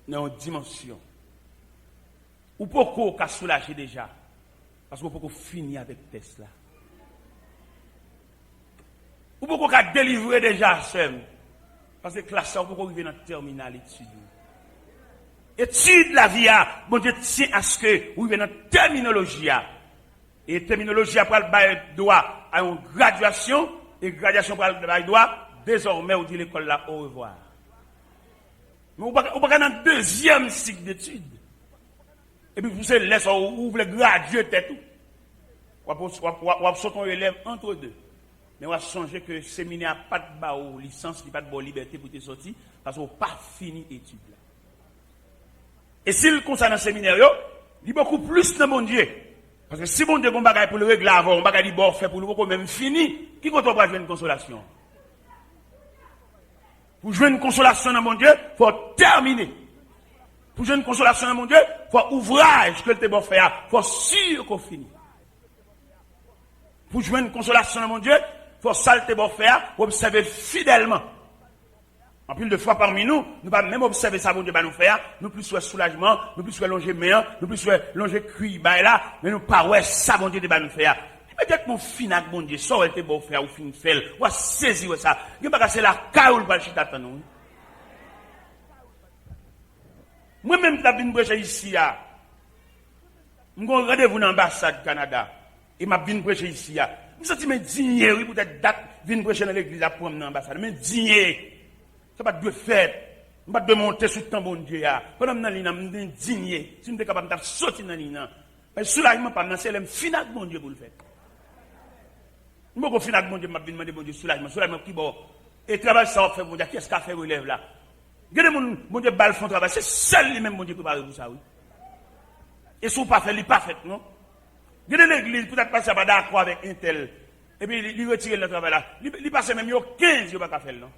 Dans une dimension. Ou pourquoi on a soulagé déjà? Parce qu'on peut finir avec Tesla. Ou pourquoi on a délivré déjà seul? Parce que classe, on peut arriver dans le terminal étude. Étude la vie, bon Dieu tient à ce que vous arrivez dans la terminologie. Et terminologie après le droit à une graduation, et graduation pour le droit, désormais on dit l'école là au revoir. Mais on va dans le deuxième cycle d'études. Et puis, vous laissez, vous voulez graduer tout. Vous sortez un élève entre deux. Mais vous songez que le séminaire n'a pas de licence, n'a pas de liberté pour te sortir, parce qu'on n'a pas fini l'étude. Et s'il concerne le séminaire, il y a beaucoup plus de mon Dieu. Parce que si mon Dieu a un bagage pour le régler avant, un bagage bon fait pour le même fini, qui compte pas jouer une consolation? Pour jouer une consolation dans mon Dieu, il faut terminer. Pour jouer une consolation dans mon Dieu, il faut ouvrage que le bon fait, il faut sûr qu'on finit. Pour jouer une consolation dans mon Dieu, il faut salte bon faire, pour observer fidèlement. En plus de fois parmi nous, nous pas même observer ça, bon Dieu, nous faire, nous plus soit soulagement, nous plus soit longer meilleur, nous plus soit longer cuit, là, mais nous pas ouais, ça, bon Dieu, nous faire. Peut-être mon finac, bon Dieu, ça, elle était beau faire, ou fin faire, ou à saisir ça. Il n'y a pas c'est la caoule, pas le chita, nous. Moi-même, je suis venu ici, je suis rendez-vous dans l'ambassade du Canada, et je suis venu prêcher ici. Je me sens digné, oui, peut-être date, venir prêcher dans l'église pour dans l'ambassade, mais digné. Ça pas de faire, pas de monter sur le temps, bon Dieu. Pendant que je suis digné, si je suis capable de sortir dans l'île, mais soulagement, c'est le final, bon Dieu, pour le faire. Je ne suis pas bon Dieu, je vais demander bon Dieu, soulagement qui bon. Et travail, ça va faire, bon Dieu, qu'est-ce qu'a fait, relève là? Regardez, bon Dieu, balle font travail, c'est seul lui-même, bon Dieu, préparé pour ça, oui. Et si vous ne pas fait, il n'est pas fait, non? Regardez l'église, peut-être pas ça va d'accord avec un tel, et puis il retire le travail là. Il passe même, il y a 15, il n'y a pas faire, non?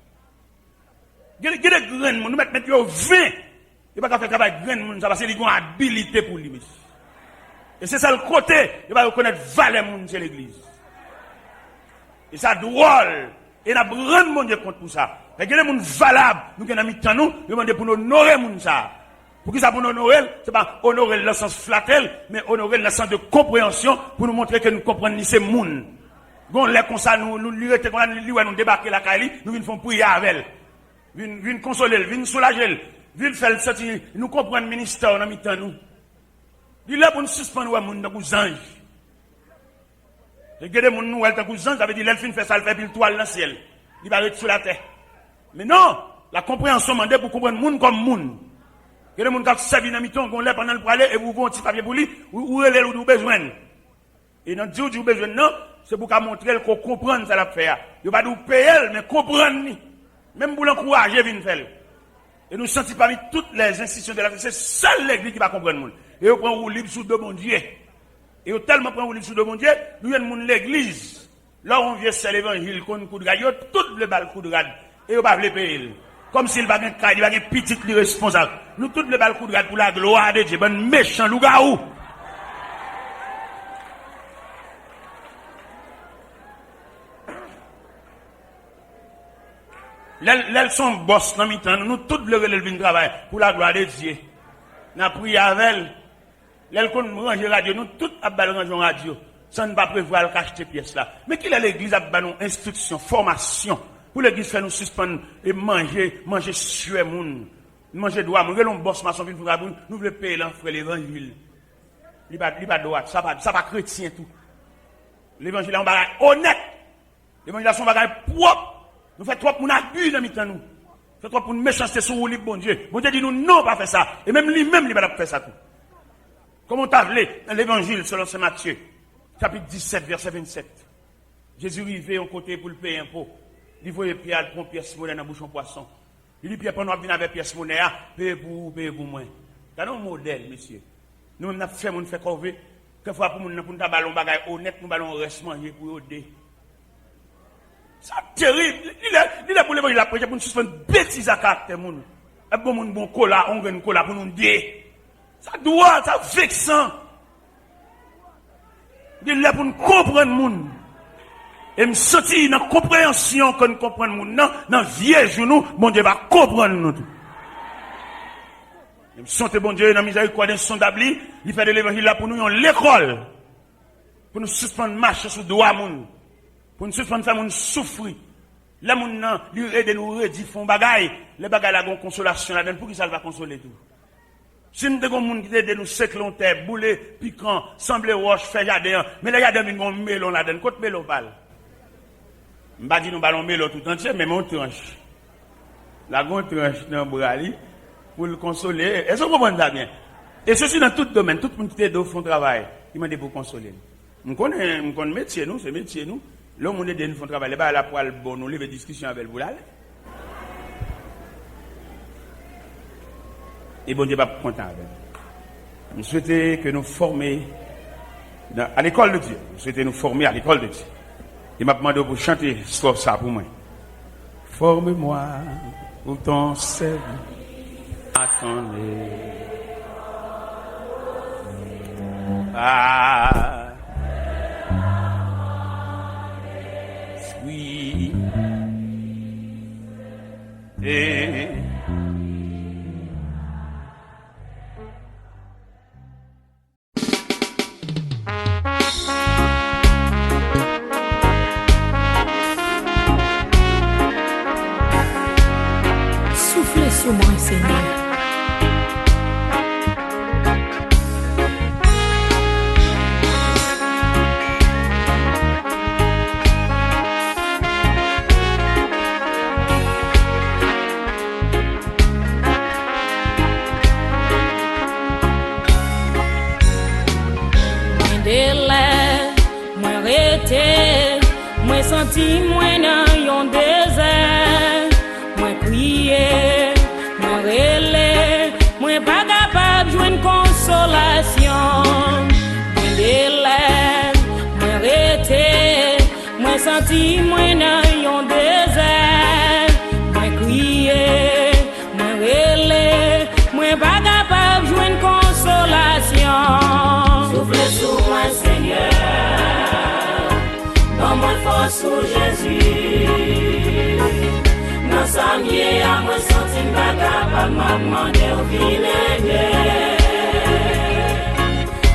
Il y a des graines, nous mettons 20. Il n'y a pas faire travail graines, ça parce qu'il y a une habilité pour lui. Et c'est ça le côté, il va reconnaître valeur de l'église. Et ça drôle. Et nous avons grand monde compte pour ça. Il y a des gens valables, nous avons mis temps nous, nous demandons pour nous honorer ça. Pour qui ça pour nous honorer, c'est pas honorer le sens flattel, mais honorer le sens de compréhension pour nous montrer que nous comprenons ces monde. Quand on est comme ça, nous débarquer la Kali, nous venons faire prier avec elle. Vin consoler, vin soulager, vin faire sortir, nous comprendre le ministère dans mi-temps nous. Il est là pour nous suspendre les gens dans les anges. Et regarder les gens dans les anges, ça veut dire qu'il fait ça, il fait une toile dans le ciel. Il va être sur la terre. Mais non, la compréhension demande pour comprendre le monde comme monde. Il y a des gens qui servent dans mi-temps, qui ont l'air pendant le parler, et vous avez un petit papier pour lui, ou elle ou besoin. Et dans le dit besoin, non, c'est pour montrer qu'on comprend ça la faire. Il ne va pas nous payer, mais comprendre. Même pour l'encourager, vient faire. Et nous sentons parmi toutes les institutions de la vie, c'est seule l'église qui va comprendre le monde. Et on prend le livre sous de mon Dieu. Et on tellement prend le livre sous de mon Dieu, nous avons l'église. Là, on vient c'est l'évangile, qu'on coup de rade, tout le bal coup de rade. Et on va les payer. Comme s'il va avoir un petit responsable. Nous, tout le bal coup de rade pour la gloire de Dieu. Bon méchant, loup-garou. Elles sont boss dans mi-temps, nous toutes le relèvent travail pour la gloire de Dieu. Nous avons prié avec elles. Elles qu'on range radio, nous toutes avons rangé radio. Ça ne va pas prévoir acheter pièces là. Mais qu'il a l'église a nous instruction, formation. Pour l'église faire nous suspendre et manger suer moun. Manger droit, nous voulons boss maçon vinn pour nous voulons payer l'enfrère l'évangile. Il pas droit, ça pas chrétien tout. L'évangile est un bagage honnête. L'évangile est un bagage propre. Nous faisons trop pour nous abus dans mi-temps nous. Nous faisons trop pour nous méchanceté sur le bon Dieu. Bon Dieu dit nous non pas faire ça. Et même lui-même, il va pas faire ça tout. Comme on t'a vu dans l'évangile selon Saint Matthieu, chapitre 17, verset 27. Jésus arrivait au côté pour le payer un pot. Il voyait Pierre, il prend Pierre Simon dans la bouche en poisson. Il dit Pierre, pendant qu'on vient avec Pierre Simon, payez pour moi. C'est un modèle, monsieur. Nous, nous avons fait corvée. Quelquefois, pour nous ballon bagage honnête, nous ballon reste manger pour aider. C'est terrible. Il est pour l'évangile, il a prêché pour nous suspendre bêtises à caractère. Et pour nous, bon cola, on gagne cola pour nous dire. Ça doit, ça vexant. Il est pour nous comprendre le monde. Et me sentir dans la compréhension qu'on comprend le monde. Dans vieux genou, bon Dieu va comprendre nous. Et me sentir bon Dieu dans la miséricorde insondable. Il fait de l'évangile là pour nous, l'école. Pour nous suspendre marche sur le droit monde. Pour nous suspendre faire nous souffrir. Là, nous lui aider nous redire font bagaille. Les bagailles là, ont consolation là-dedans. Pour qui ça va consoler tout? Si nous avons des gens qui aident nous séclons terre, bouler, piquant, sembler roche, faire jardin. Mais les jardins, nous avons un melon là-dedans. Côte melon parle. Je ne vais pas dire nous ballons melon tout entier, mais mon tranche. La grande tranche dans le bras pour le consoler. Est-ce que vous comprenez ça bien? Et ceci dans tout domaine. Tout le monde qui aide au fond travail, il m'a dit pour consoler. Nous connaissons métier, nous, c'est métier, nous. L'homme, on est des gens qui travaillent, là, la poêle, bon, nous avons des discussions avec vous là. Et bon Dieu va être content avec nous. Nous souhaitons que nous formions à l'école de Dieu. Nous souhaitons nous former à l'école de Dieu. Il m'a demandé pour chanter ça pour moi. Forme-moi pour ton service. Attendez. Ah. Oui. Soufflez sur moi, Seigneur. Moi rete, moi senti moi dans yon désert, moi crier, moi relais, moi pas capable joindre consolation. Moi délai, moi rete, moi senti moi dans yon désert, moi crier, moi relais, moi pas capable joindre consolation. Souffle sur moi, Seigneur, dans mon force sous Jésus. Dans sa mienne, à moi senti pas capable, m'a demandé au vinaigre.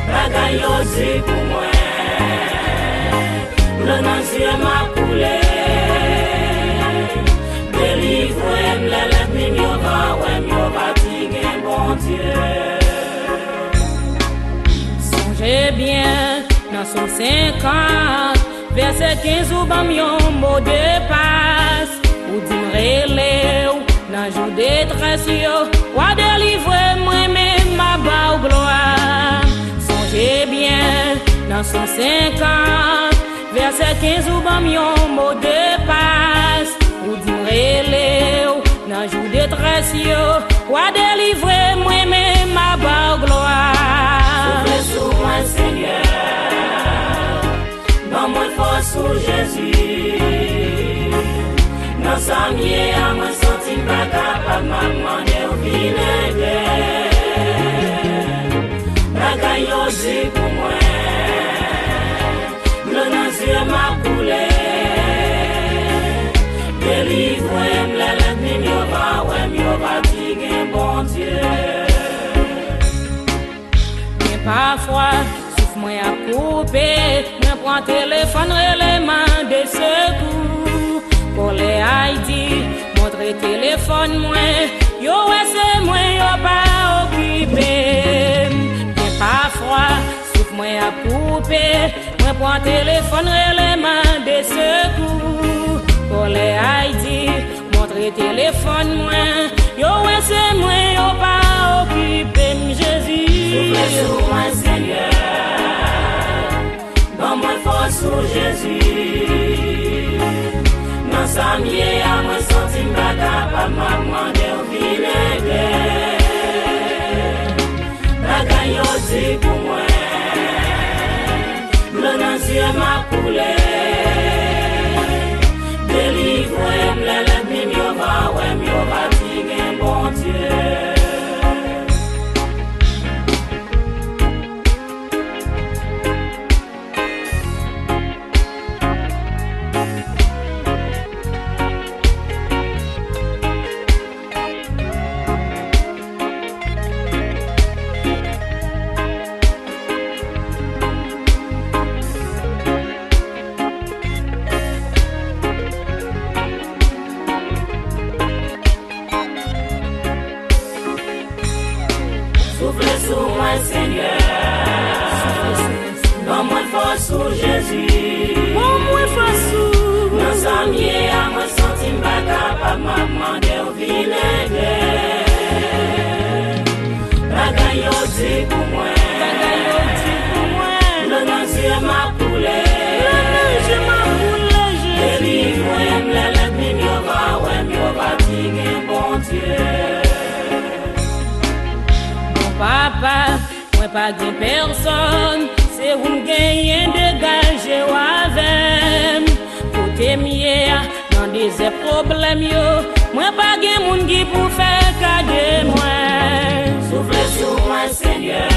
Bagaille aussi pour moi, le nazier m'a coulé. Délivre-moi, l'élève m'y va, fatigué, bon Dieu. Songez bien, dans son 50, verset 15 ou bam yon mot de passe, ou dimrele ou dans jour de détresse yo, ou délivrer moi-même ma bas gloire. Songez bien, dans son 50, verset 15 ou bam yon mot de passe, ou dimrele ou dans jour de détresse yo, ou délivrer moi-même ma bas gloire. Sur moi, Seigneur, dans mon force sous Jésus. Dans sa mienne, à moi senti pas capable, m'a demandé au vinaigre. Bagaille aussi pour moi, le nazier m'a coulé. Délivre-moi, l'élève m'y va, fatigué, bon Dieu. Parfois, souffle moi à couper, me prend téléphone, l'élément de secours. Pour les Haïti, montre téléphone moi, yo c'est moi, yo pas occupé. Mais parfois, souffle moi à couper, me prend téléphone, l'élément de secours. Pour les Haïti, montre téléphone moi, yo c'est moi, yo pas occupé. Jésus. Souffle sur moi, Seigneur, dans mon force sous Jésus. Dans sa mienne, à moi senti pas capable, m'a demandé au vinaigre. Bagaille aussi pour moi, le nazier m'a coulé. Délivre-moi, l'élève m'y va, fatigué, bon Dieu. Seigneur, dans mon force sous Jésus. Dans sa mienne, à moi senti pas capable, m'a demandé au vinaigre. Bagaille aussi pour moi, le nazier m'a coulé. Délivre-moi, l'élève m'y va, fatigué, bon Dieu. Papa, moi pas de personne, c'est vous me gagnez de gager avec. Côté mien, dans des problèmes yo, moi pas de monde qui pour faire cas de moi. Souffle sur moi, Seigneur,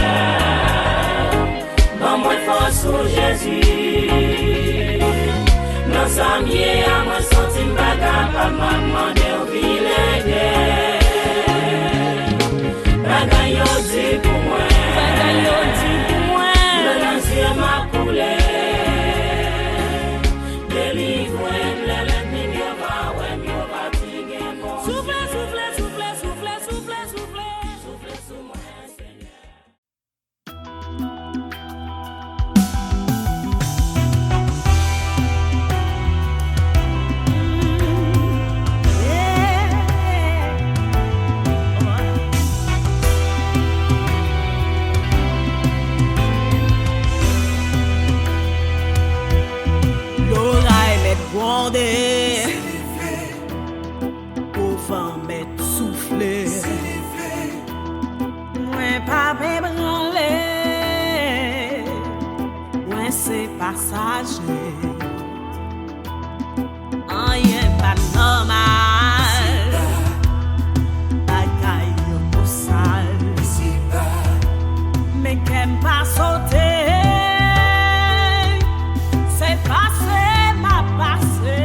dans mon force sous Jésus. Dans sa mienne, à moi senti pas capable, m'a demandé au vinaigre. vent m'est soufflé. Moi pas branler, moi c'est passager. Rien pas normal, bagaille pour sale. Mais qu'aime pas sauter, c'est passé, m'a passé.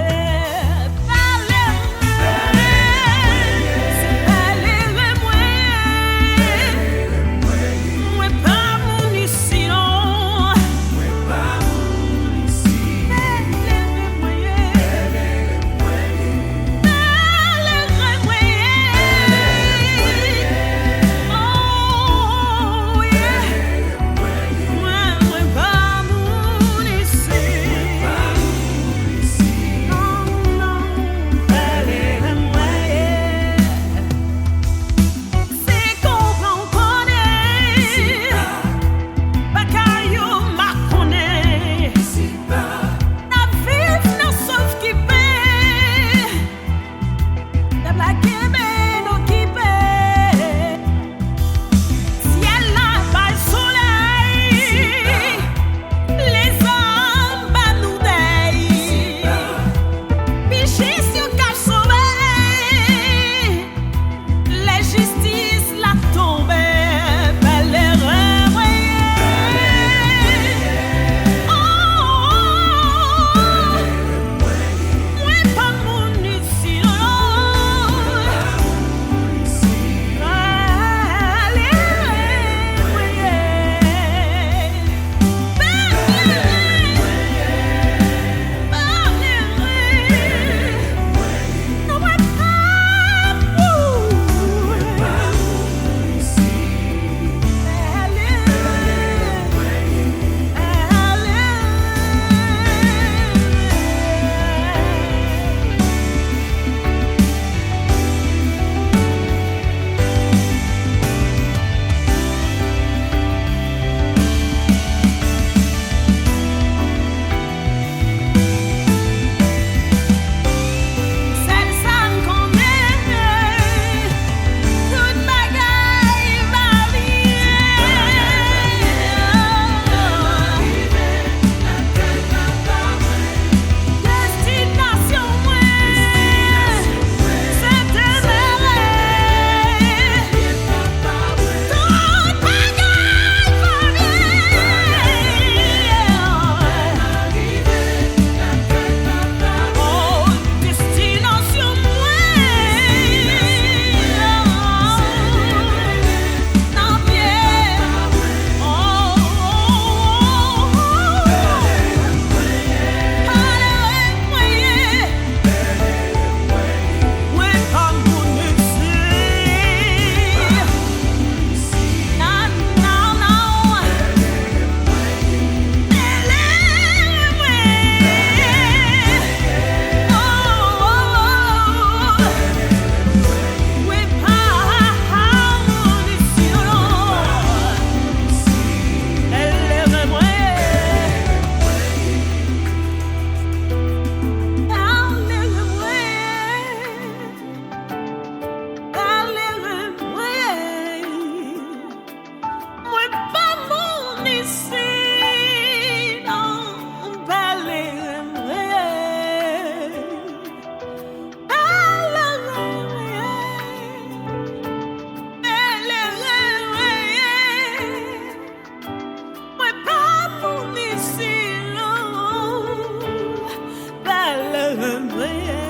Remember